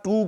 2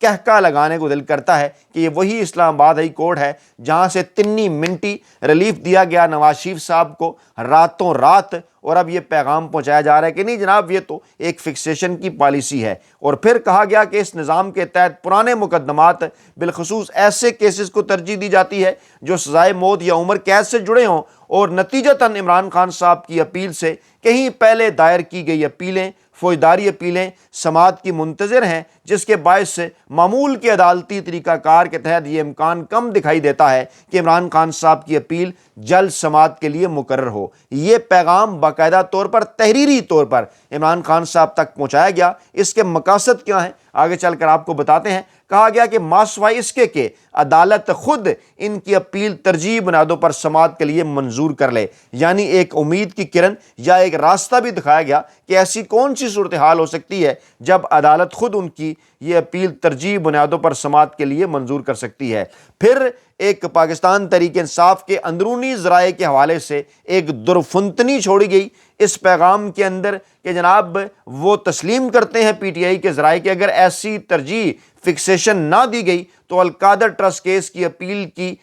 کہکا لگانے کو دل کرتا ہے کہ یہ وہی اسلام آباد ہائی کورٹ ہے جہاں سے تنی منٹی ریلیف دیا گیا نواز شریف صاحب کو راتوں رات، اور اب یہ پیغام پہنچایا جا رہا ہے کہ نہیں جناب یہ تو ایک فکسیشن کی پالیسی ہے۔ اور پھر کہا گیا کہ اس نظام کے تحت پرانے مقدمات، بالخصوص ایسے کیسز کو ترجیح دی جاتی ہے جو سزائے موت یا عمر قید سے جڑے ہوں، اور نتیجتاً عمران خان صاحب کی اپیل سے کہیں پہلے دائر کی گئی اپیلیں، فوجداری اپیلیں سماعت کی منتظر ہیں، جس کے باعث سے معمول کے عدالتی طریقہ کار کے تحت یہ امکان کم دکھائی دیتا ہے کہ عمران خان صاحب کی اپیل جلد سماعت کے لیے مقرر ہو۔ یہ پیغام باقاعدہ طور پر تحریری طور پر عمران خان صاحب تک پہنچایا گیا۔ اس کے مقاصد کیا ہیں آگے چل کر آپ کو بتاتے ہیں۔ کہا گیا کہ ماسوائے اس کے کہ عدالت خود ان کی اپیل ترجیحی بنیادوں پر سماعت کے لیے منظور کر لے، یعنی ایک امید کی کرن یا ایک راستہ بھی دکھایا گیا کہ ایسی کون سی صورتحال ہو سکتی ہے جب عدالت خود ان کی یہ اپیل ترجیحی بنیادوں پر سماعت کے لیے منظور کر سکتی ہے۔ پھر ایک پاکستان تحریک انصاف کے اندرونی ذرائع کے حوالے سے ایک درفنتنی چھوڑی گئی اس پیغام کے اندر کہ جناب وہ تسلیم کرتے ہیں پی ٹی آئی کے ذرائع کہ اگر ایسی ترجیح فکسیشن نہ دی گئی تو القادر ٹرسٹ کیس کی اپیل کی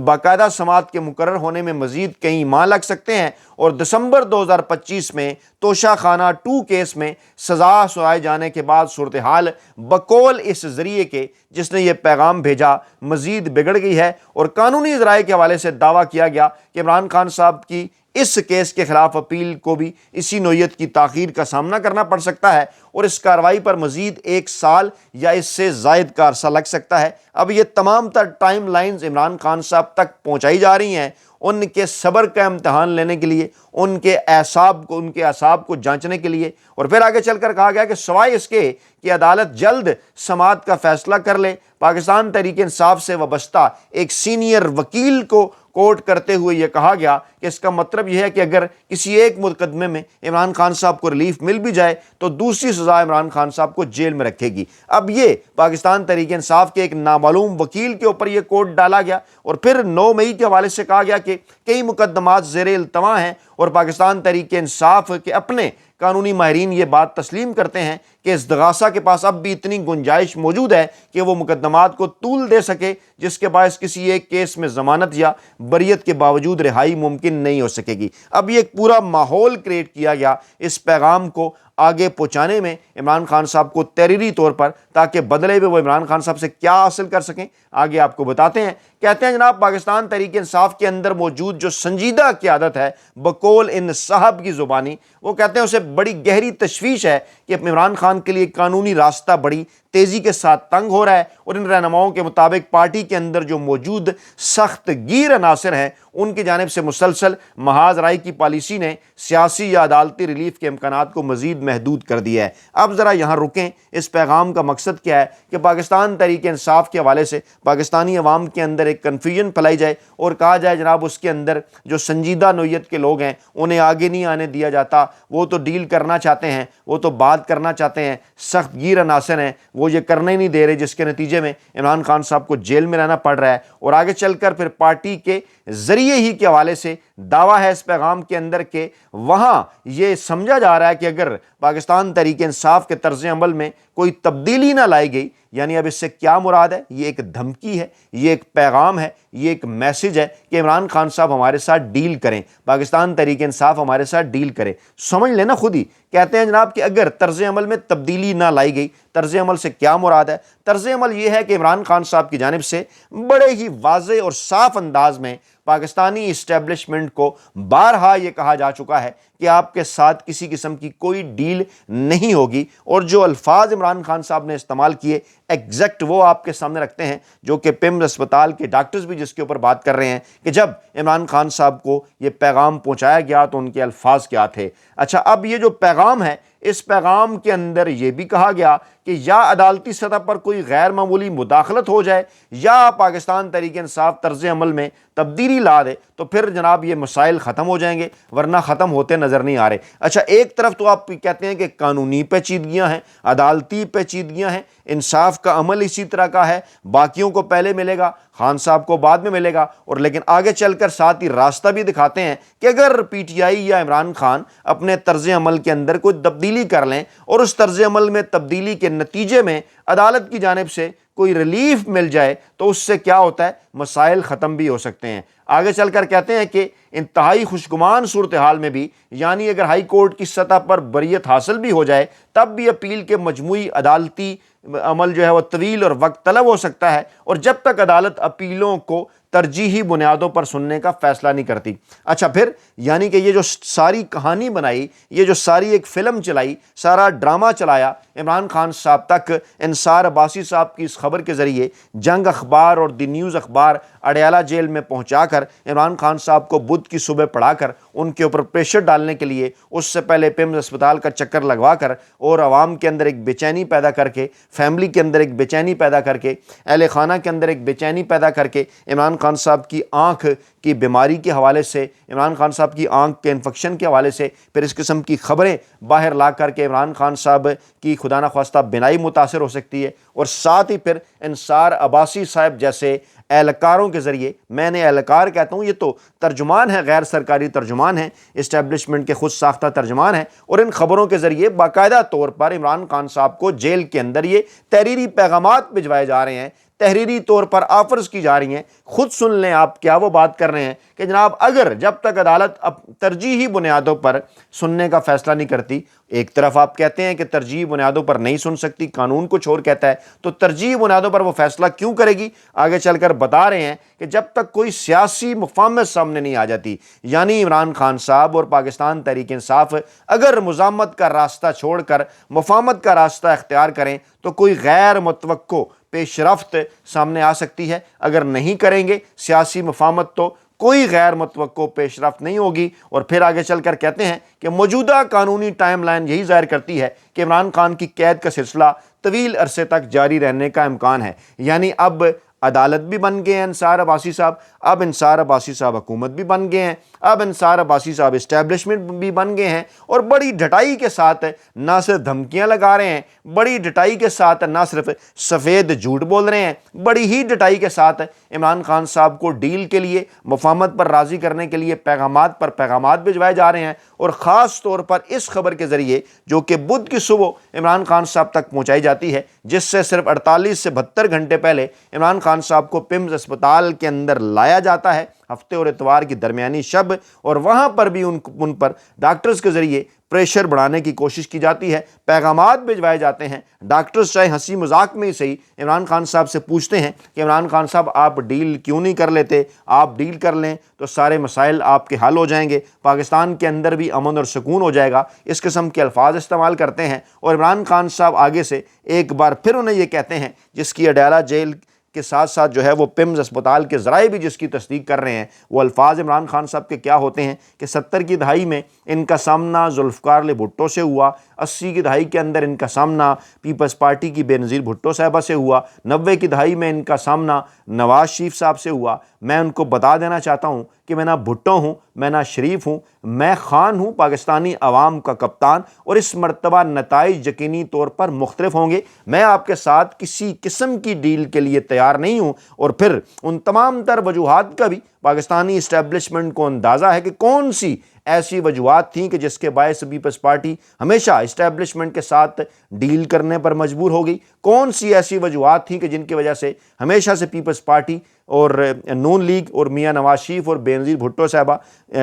باقاعدہ سماعت کے مقرر ہونے میں مزید کئی ماہ لگ سکتے ہیں، اور دسمبر 2025 میں توشہ خانہ 2 کیس میں سزا سنائے جانے کے بعد صورتحال بقول اس ذریعے کے جس نے یہ پیغام بھیجا مزید بگڑ گئی ہے۔ اور قانونی ذرائع کے حوالے سے دعویٰ کیا گیا کہ عمران خان صاحب کی اس کیس کے خلاف اپیل کو بھی اسی نوعیت کی تاخیر کا سامنا کرنا پڑ سکتا ہے، اور اس کارروائی پر مزید 1 سال یا اس سے زائد کا عرصہ لگ سکتا ہے۔ اب یہ تمام تر ٹائم لائنز عمران خان صاحب تک پہنچائی جا رہی ہیں ان کے صبر کا امتحان لینے کے لیے، ان کے اعصاب کو جانچنے کے لیے۔ اور پھر آگے چل کر کہا گیا کہ سوائے اس کے کہ عدالت جلد سماعت کا فیصلہ کر لے، پاکستان تحریک انصاف سے وابستہ ایک سینئر وکیل کو کوٹ کرتے ہوئے یہ کہا گیا کہ اس کا مطلب یہ ہے کہ اگر کسی ایک مقدمے میں عمران خان صاحب کو ریلیف مل بھی جائے تو دوسری سزا عمران خان صاحب کو جیل میں رکھے گی۔ اب یہ پاکستان تحریک انصاف کے ایک نامعلوم وکیل کے اوپر یہ کوٹ ڈالا گیا، اور پھر 9 مئی کے حوالے سے کہا گیا کہ کئی مقدمات زیر التواء ہیں، اور پاکستان تحریک انصاف کے اپنے قانونی ماہرین یہ بات تسلیم کرتے ہیں کہ استغاثہ کے پاس اب بھی اتنی گنجائش موجود ہے کہ وہ مقدمات کو طول دے سکے، جس کے باعث کسی ایک کیس میں ضمانت یا بریت کے باوجود رہائی ممکن نہیں ہو سکے گی۔ اب یہ ایک پورا ماحول کریٹ کیا گیا اس پیغام کو آگے پہنچانے میں عمران خان صاحب کو تحریری طور پر، تاکہ بدلے میں وہ عمران خان صاحب سے کیا حاصل کر سکیں آگے آپ کو بتاتے ہیں۔ کہتے ہیں جناب پاکستان تحریک انصاف کے اندر موجود جو سنجیدہ قیادت ہے بقول ان صاحب کی زبانی، وہ کہتے ہیں اسے بڑی گہری تشویش ہے کہ عمران خان کے لیے قانونی راستہ بڑی تیزی کے ساتھ تنگ ہو رہا ہے، اور ان رہنماؤں کے مطابق پارٹی کے اندر جو موجود سخت گیر عناصر ہیں ان کی جانب سے مسلسل محاذ رائے کی پالیسی نے سیاسی یا عدالتی ریلیف کے امکانات کو مزید محدود کر دیا ہے۔ اب ذرا یہاں رکیں، اس پیغام کا مقصد کیا ہے کہ پاکستان تحریک انصاف کے حوالے سے پاکستانی عوام کے اندر ایک کنفیوژن پھیلائی جائے، اور کہا جائے جناب اس کے اندر جو سنجیدہ نوعیت کے لوگ ہیں انہیں آگے نہیں آنے دیا جاتا، وہ تو ڈیل کرنا چاہتے ہیں، وہ تو بات کرنا چاہتے ہیں، سخت گیر عناصر ہیں وہ یہ کرنے نہیں دے رہے، جس کے نتیجے میں عمران خان صاحب کو جیل میں رہنا پڑ رہا ہے۔ اور آگے چل کر پھر پارٹی کے ذریعے ہی کے حوالے سے دعویٰ ہے اس پیغام کے اندر کہ وہاں یہ سمجھا جا رہا ہے کہ اگر پاکستان تحریک انصاف کے طرز عمل میں کوئی تبدیلی نہ لائی گئی، یعنی اب اس سے کیا مراد ہے؟ یہ ایک دھمکی ہے، یہ ایک پیغام ہے، یہ ایک میسج ہے کہ عمران خان صاحب ہمارے ساتھ ڈیل کریں، پاکستان تحریک انصاف ہمارے ساتھ ڈیل کرے۔ سمجھ لینا خود ہی۔ کہتے ہیں جناب کہ اگر طرز عمل میں تبدیلی نہ لائی گئی، طرز عمل سے کیا مراد ہے؟ طرز عمل یہ ہے کہ عمران خان صاحب کی جانب سے بڑے ہی واضح اور صاف انداز میں پاکستانی اسٹیبلشمنٹ کو بارہا یہ کہا جا چکا ہے کہ آپ کے ساتھ کسی قسم کی کوئی ڈیل نہیں ہوگی، اور جو الفاظ عمران خان صاحب نے استعمال کیے ایگزیکٹ وہ آپ کے سامنے رکھتے ہیں، جو کہ پیمز اسپتال کے ڈاکٹرز بھی جس کے اوپر بات کر رہے ہیں کہ جب عمران خان صاحب کو یہ پیغام پہنچایا گیا تو ان کے الفاظ کیا تھے۔ اچھا، اب یہ جو پیغام ہے اس پیغام کے اندر یہ بھی کہا گیا کہ یا عدالتی سطح پر کوئی غیر معمولی مداخلت ہو جائے یا پاکستان تحریک انصاف طرز عمل میں تبدیلی لا دے تو پھر جناب یہ مسائل ختم ہو جائیں گے، ورنہ ختم ہوتے نظر نہیں آ رہے۔ اچھا، ایک طرف تو آپ کہتے ہیں کہ قانونی پیچیدگیاں ہیں، عدالتی پیچیدگیاں ہیں، انصاف کا عمل اسی طرح کا ہے، باقیوں کو پہلے ملے گا، خان صاحب کو بعد میں ملے گا، اور لیکن آگے چل کر ساتھ ہی راستہ بھی دکھاتے ہیں کہ اگر پی ٹی آئی یا عمران خان اپنے طرز عمل کے اندر کوئی تبدیلی کر لیں اور اس طرز عمل میں تبدیلی کے نتیجے میں عدالت کی جانب سے کوئی ریلیف مل جائے تو اس سے کیا ہوتا ہے، مسائل ختم بھی ہو سکتے ہیں۔ آگے چل کر کہتے ہیں کہ انتہائی خوشگمان صورتحال میں بھی، یعنی اگر ہائی کورٹ کی سطح پر بریت حاصل بھی ہو جائے تب بھی اپیل کے مجموعی عدالتی عمل جو ہے وہ طویل اور وقت طلب ہو سکتا ہے، اور جب تک عدالت اپیلوں کو ترجیحی بنیادوں پر سننے کا فیصلہ نہیں کرتی۔ اچھا پھر یعنی کہ یہ جو ساری کہانی بنائی، یہ جو ساری ایک فلم چلائی، سارا ڈرامہ چلایا عمران خان صاحب تک انصار عباسی صاحب کی اس خبر کے ذریعے، جنگ اخبار اور دی نیوز اخبار اڈیالہ جیل میں پہنچا کر عمران خان صاحب کو بدھ کی صبح پڑھا کر ان کے اوپر پریشر ڈالنے کے لیے، اس سے پہلے پیمز اسپتال کا چکر لگوا کر اور عوام کے اندر ایک بے چینی پیدا کر کے، فیملی کے اندر ایک بے چینی پیدا کر کے، اہل خانہ کے اندر ایک بے چینی پیدا کر کے، عمران خان صاحب کی آنکھ کی بیماری کے حوالے سے، عمران خان صاحب کی آنکھ کے انفیکشن کے حوالے سے پھر اس قسم کی خبریں باہر لا کر کے عمران خان صاحب کی خدا نخواستہ بینائی متاثر ہو سکتی ہے، اور ساتھ ہی پھر انصار عباسی صاحب جیسے اہلکاروں کے ذریعے، میں نے اہلکار کہتا ہوں، یہ تو ترجمان ہیں، غیر سرکاری ترجمان ہیں، اسٹیبلشمنٹ کے خود ساختہ ترجمان ہیں، اور ان خبروں کے ذریعے باقاعدہ طور پر عمران خان صاحب کو جیل کے اندر یہ تحریری پیغامات بھجوائے جا رہے ہیں، تحریری طور پر آفرز کی جا رہی ہیں۔ خود سن لیں آپ کیا وہ بات کر رہے ہیں کہ جناب اگر جب تک عدالت ترجیحی بنیادوں پر سننے کا فیصلہ نہیں کرتی، ایک طرف آپ کہتے ہیں کہ ترجیحی بنیادوں پر نہیں سن سکتی، قانون کچھ اور کہتا ہے، تو ترجیحی بنیادوں پر وہ فیصلہ کیوں کرے گی؟ آگے چل کر بتا رہے ہیں کہ جب تک کوئی سیاسی مفاہمت سامنے نہیں آ جاتی، یعنی عمران خان صاحب اور پاکستان تحریک انصاف اگر مزاحمت کا راستہ چھوڑ کر مفاہمت کا راستہ اختیار کریں تو کوئی غیر متوقع پیش رفت سامنے آ سکتی ہے۔ اگر نہیں کریں گے سیاسی مفاہمت تو کوئی غیر متوقع پیش رفت نہیں ہوگی۔ اور پھر آگے چل کر کہتے ہیں کہ موجودہ قانونی ٹائم لائن یہی ظاہر کرتی ہے کہ عمران خان کی قید کا سلسلہ طویل عرصے تک جاری رہنے کا امکان ہے، یعنی اب عدالت بھی بن گئے ہیں انصار عباسی صاحب، اب انصار عباسی صاحب حکومت بھی بن گئے ہیں، اب انصار عباسی صاحب اسٹیبلشمنٹ بھی بن گئے ہیں، اور بڑی ڈٹائی کے ساتھ نہ صرف دھمکیاں لگا رہے ہیں، بڑی ڈٹائی کے ساتھ نہ صرف سفید جھوٹ بول رہے ہیں، بڑی ہی ڈٹائی کے ساتھ عمران خان صاحب کو ڈیل کے لیے، مفاہمت پر راضی کرنے کے لیے پیغامات پر پیغامات بھجوائے جا رہے ہیں، اور خاص طور پر اس خبر کے ذریعے جو کہ بدھ کی صبح عمران خان صاحب تک پہنچائی جاتی ہے، جس سے صرف 48 سے 72 گھنٹے پہلے عمران خان صاحب کو پیمز اسپتال کے اندر لایا جاتا ہے ہفتے اور اتوار کی درمیانی شب، اور وہاں پر بھی ان پر ڈاکٹرز کے ذریعے پریشر بڑھانے کی کوشش کی جاتی ہے، پیغامات بھجوائے جاتے ہیں۔ ڈاکٹرز چاہے ہنسی مذاق میں ہی صحیح عمران خان صاحب سے پوچھتے ہیں کہ عمران خان صاحب آپ ڈیل کیوں نہیں کر لیتے، آپ ڈیل کر لیں تو سارے مسائل آپ کے حل ہو جائیں گے، پاکستان کے اندر بھی امن اور سکون ہو جائے گا، اس قسم کے الفاظ استعمال کرتے ہیں۔ اور عمران خان صاحب آگے سے ایک بار پھر انہیں یہ کہتے ہیں، جس کی اڈیالہ جیل کے ساتھ ساتھ جو ہے وہ پیمز اسپتال کے ذرائع بھی جس کی تصدیق کر رہے ہیں، وہ الفاظ عمران خان صاحب کے کیا ہوتے ہیں کہ 70 کی دہائی میں ان کا سامنا ذوالفقار علی بھٹو سے ہوا، 80 کی دہائی کے اندر ان کا سامنا پیپلز پارٹی کی بے نظیر بھٹو صاحبہ سے ہوا، 90 کی دہائی میں ان کا سامنا نواز شریف صاحب سے ہوا۔ میں ان کو بتا دینا چاہتا ہوں کہ میں نہ بھٹو ہوں، میں نہ شریف ہوں، میں خان ہوں، پاکستانی عوام کا کپتان، اور اس مرتبہ نتائج یقینی طور پر مختلف ہوں گے۔ میں آپ کے ساتھ کسی قسم کی ڈیل کے لیے تیار نہیں ہوں۔ اور پھر ان تمام تر وجوہات کا بھی پاکستانی اسٹیبلشمنٹ کو اندازہ ہے کہ کون سی ایسی وجوہات تھیں کہ جس کے باعث پیپلز پارٹی ہمیشہ اسٹیبلشمنٹ کے ساتھ ڈیل کرنے پر مجبور ہو گئی، کون سی ایسی وجوہات تھیں کہ جن کی وجہ سے ہمیشہ سے پیپلز پارٹی اور نون لیگ اور میاں نواز شریف اور بے نظیر بھٹو صاحبہ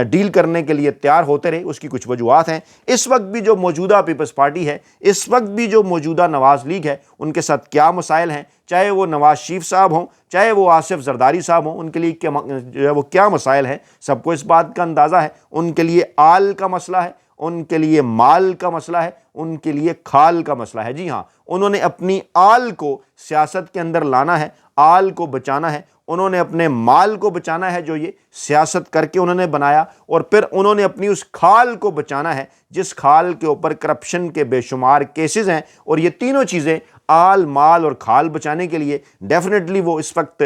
ڈیل کرنے کے لیے تیار ہوتے رہے۔ اس کی کچھ وجوہات ہیں۔ اس وقت بھی جو موجودہ پیپلز پارٹی ہے، اس وقت بھی جو موجودہ نواز لیگ ہے، ان کے ساتھ کیا مسائل ہیں، چاہے وہ نواز شریف صاحب ہوں، چاہے وہ آصف زرداری صاحب ہوں، ان کے لیے جو ہے وہ کیا مسائل ہیں، سب کو اس بات کا اندازہ ہے۔ ان کے لیے آل کا مسئلہ ہے، ان کے لیے مال کا مسئلہ ہے، ان کے لیے کھال کا مسئلہ ہے۔ جی ہاں، انہوں نے اپنی آل کو سیاست کے اندر لانا ہے، آل کو بچانا ہے، انہوں نے اپنے مال کو بچانا ہے جو یہ سیاست کر کے انہوں نے بنایا، اور پھر انہوں نے اپنی اس کھال کو بچانا ہے جس کھال کے اوپر کرپشن کے بے شمار کیسز ہیں۔ اور یہ تینوں چیزیں، آل، مال اور کھال بچانے کے لیے ڈیفینیٹلی وہ اس وقت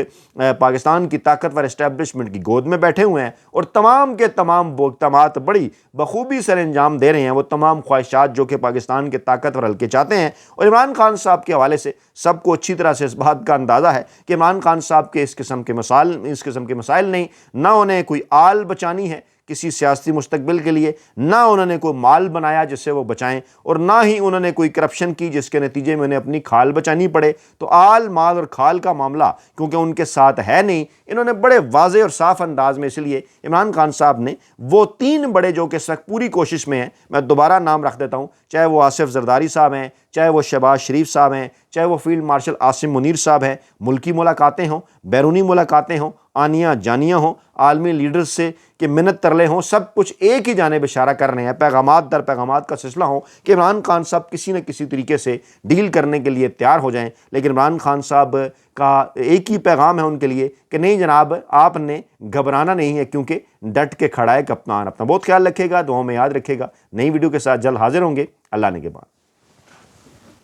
پاکستان کی طاقتور اسٹیبلشمنٹ کی گود میں بیٹھے ہوئے ہیں، اور تمام کے تمام اقدامات بڑی بخوبی سر انجام دے رہے ہیں، وہ تمام خواہشات جو کہ پاکستان کے طاقتور حلقے چاہتے ہیں۔ اور عمران خان صاحب کے حوالے سے سب کو اچھی طرح سے اس بات کا اندازہ ہے کہ عمران خان صاحب کے اس قسم کے مسائل نہیں، نہ انہیں کوئی آل بچانی ہے کسی سیاسی مستقبل کے لیے، نہ انہوں نے کوئی مال بنایا جس سے وہ بچائیں، اور نہ ہی انہوں نے کوئی کرپشن کی جس کے نتیجے میں انہیں اپنی کھال بچانی پڑے۔ تو آل مال اور کھال کا معاملہ کیونکہ ان کے ساتھ ہے نہیں، انہوں نے بڑے واضح اور صاف انداز میں، اس لیے عمران خان صاحب نے وہ 3 بڑے جو کہ اس وقت پوری کوشش میں ہیں، میں دوبارہ نام رکھ دیتا ہوں، چاہے وہ آصف زرداری صاحب ہیں، چاہے وہ شہباز شریف صاحب ہیں، چاہے وہ فیلڈ مارشل عاصم منیر صاحب ہیں، ملکی ملاقاتیں ہوں، بیرونی ملاقاتیں ہوں، آنیاں جانیاں ہوں، عالمی لیڈرز سے کہ منت ترلے ہوں، سب کچھ ایک ہی جانب اشارہ کر رہے ہیں، پیغامات در پیغامات کا سلسلہ ہوں کہ عمران خان صاحب کسی نہ کسی طریقے سے ڈیل کرنے کے لیے تیار ہو جائیں۔ لیکن عمران خان صاحب کا ایک ہی پیغام ہے ان کے لیے کہ نہیں جناب، آپ نے گھبرانا نہیں ہے، کیونکہ ڈٹ کے کھڑا ہے کپتان۔ اپنا بہت خیال رکھے گا، دعاؤں میں یاد رکھے گا۔ نئی ویڈیو کے ساتھ جلد حاضر ہوں گے۔ اللہ نے کے بعد۔